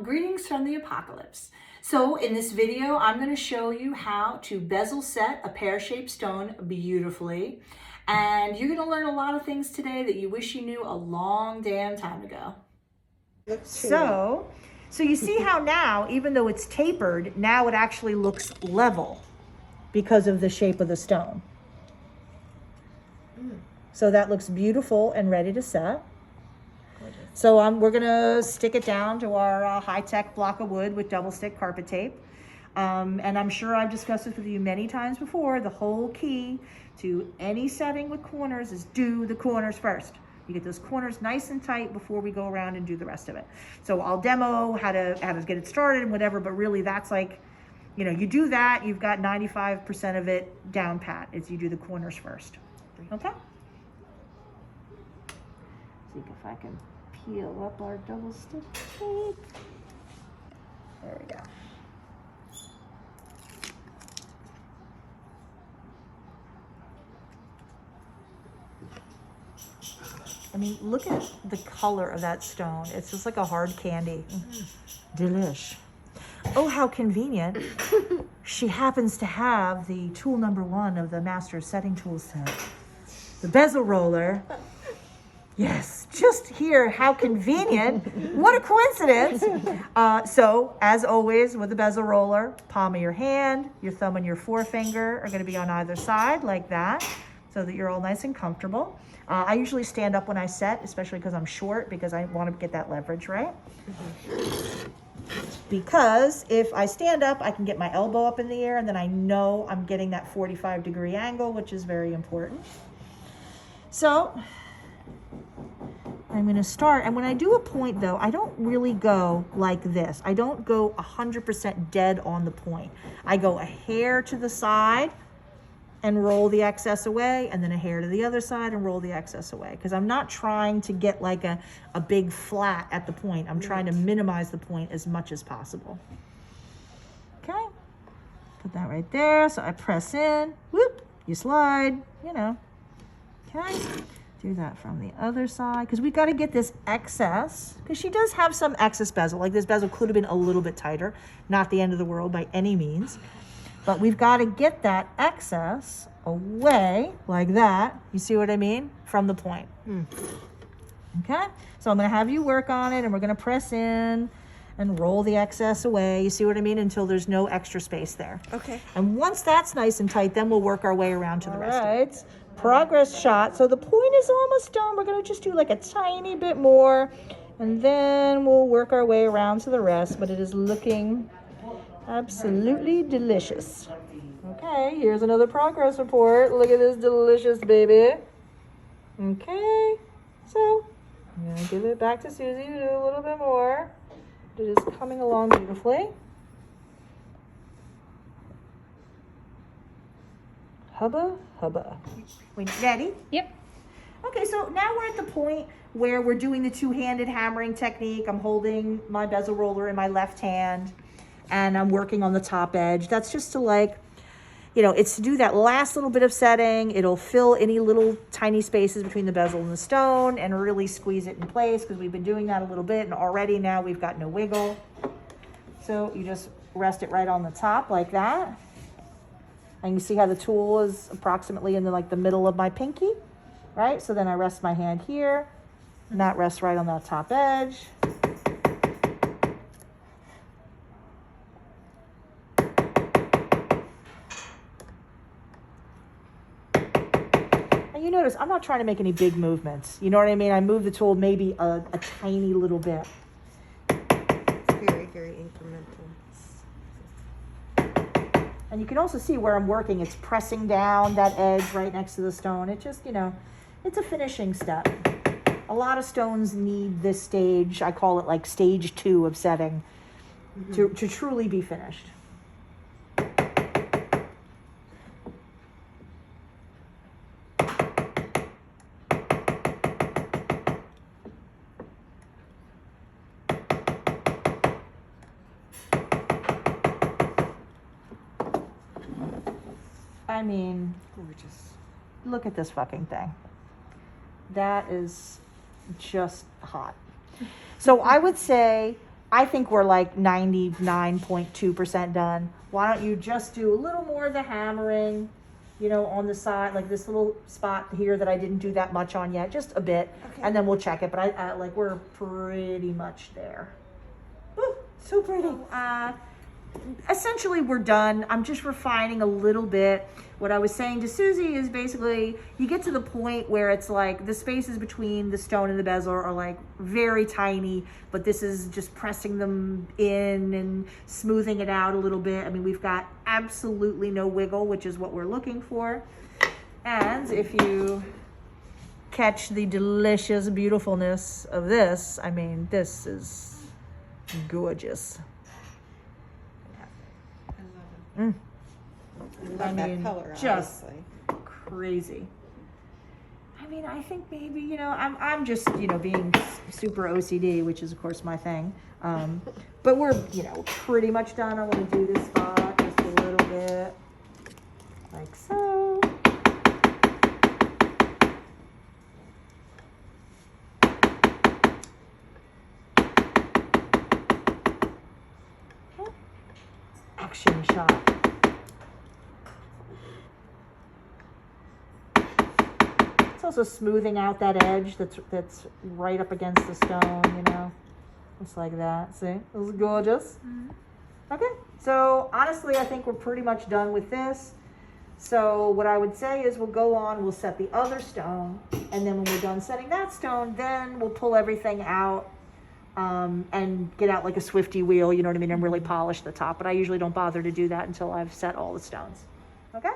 Greetings from the apocalypse. So in this video, I'm going to show you how to bezel set a pear-shaped stone beautifully. And you're going to learn a lot of things today that you wish you knew a long damn time ago. So you see how now, even though it's tapered, now it actually looks level because of the shape of the stone. So that looks beautiful and ready to set. So we're gonna stick it down to our high-tech block of wood with double stick carpet tape. And I'm sure I've discussed this with you many times before. The whole key to any setting with corners is do the corners first. You get those corners nice and tight before we go around and do the rest of it. So I'll demo how to get it started and whatever, but really that's like, you know, you do that, you've got 95% of it down pat, is you do the corners first. Okay? See if I can peel up our double stick tape. There we go. I mean, look at the color of that stone. It's just like a hard candy. Delish. Oh, how convenient. She happens to have the tool number 1 of the master setting tool set. The bezel roller. Yes, just here, how convenient. What a coincidence. So, as always, with the bezel roller, palm of your hand, your thumb and your forefinger are going to be on either side like that, so that you're all nice and comfortable. I usually stand up when I set, especially because I'm short, because I want to get that leverage, right? Because if I stand up, I can get my elbow up in the air, and then I know I'm getting that 45-degree angle, which is very important. So I'm going to start, and when I do a point though, I don't really go like this. I don't go 100% dead on the point. I go a hair to the side and roll the excess away, and then a hair to the other side and roll the excess away, because I'm not trying to get like a big flat at the point. I'm trying to minimize the point as much as possible. Okay, put that right there. So I press in, whoop, you slide, you know. Okay, do that from the other side, because we've got to get this excess, because she does have some excess bezel. Like this bezel could have been a little bit tighter, not the end of the world by any means, but we've got to get that excess away like that. You see what I mean? From the point. Okay, so I'm going to have you work on it, and we're going to press in and roll the excess away. You see what I mean? Until there's no extra space there. Okay. And once that's nice and tight, then we'll work our way around to the rest of it. Progress shot. So the point is almost done. We're going to just do like a tiny bit more, and then we'll work our way around to the rest, but it is looking absolutely delicious. Okay, here's another progress report. Look at this delicious baby. Okay, so I'm going to give it back to Susie to do a little bit more. It is coming along beautifully. Hubba, hubba. We ready? Yep. Okay, so now we're at the point where we're doing the two-handed hammering technique. I'm holding my bezel roller in my left hand, and I'm working on the top edge. That's just to, like, you know, it's to do that last little bit of setting. It'll fill any little tiny spaces between the bezel and the stone and really squeeze it in place, because we've been doing that a little bit, and already now we've got no wiggle. So you just rest it right on the top like that. And you see how the tool is approximately in the middle of my pinky, right? So then I rest my hand here, and that rests right on that top edge. And you notice I'm not trying to make any big movements. You know what I mean? I move the tool maybe a tiny little bit. Very, very incremental. And you can also see where I'm working. It's pressing down that edge right next to the stone. It just, you know, it's a finishing step. A lot of stones need this stage. I call it like stage 2 of setting to truly be finished. I mean, Gorgeous. look at this fucking thing. That is just hot. So I would say I think we're like 99.2% done. Why don't you just do a little more of the hammering, you know, on the side, like this little spot here that I didn't do that much on yet, just a bit, Okay. and then we'll check it. But I like, we're pretty much there. Ooh, so pretty. Essentially we're done. I'm just refining a little bit. What I was saying to Susie is basically you get to the point where it's like the spaces between the stone and the bezel are like very tiny, but this is just pressing them in and smoothing it out a little bit. I mean, we've got absolutely no wiggle, which is what we're looking for. And if you catch the delicious beautifulness of this, I mean, this is gorgeous. I love I that mean, color, just obviously. crazy. I mean, I think maybe, you know, I'm just, you know, being super OCD, which is of course my thing. But we're, you know, pretty much done. I want to do this spot just a little bit, like so. Action shot. It's also smoothing out that edge that's right up against the stone, you know, just like that. See, it was gorgeous. Okay, so honestly, I think we're pretty much done with this. So what I would say is we'll go on, we'll set the other stone, and then when we're done setting that stone, then we'll pull everything out and get out like a Swifty wheel, you know what I mean, and really polish the top. But I usually don't bother to do that until I've set all the stones. Okay?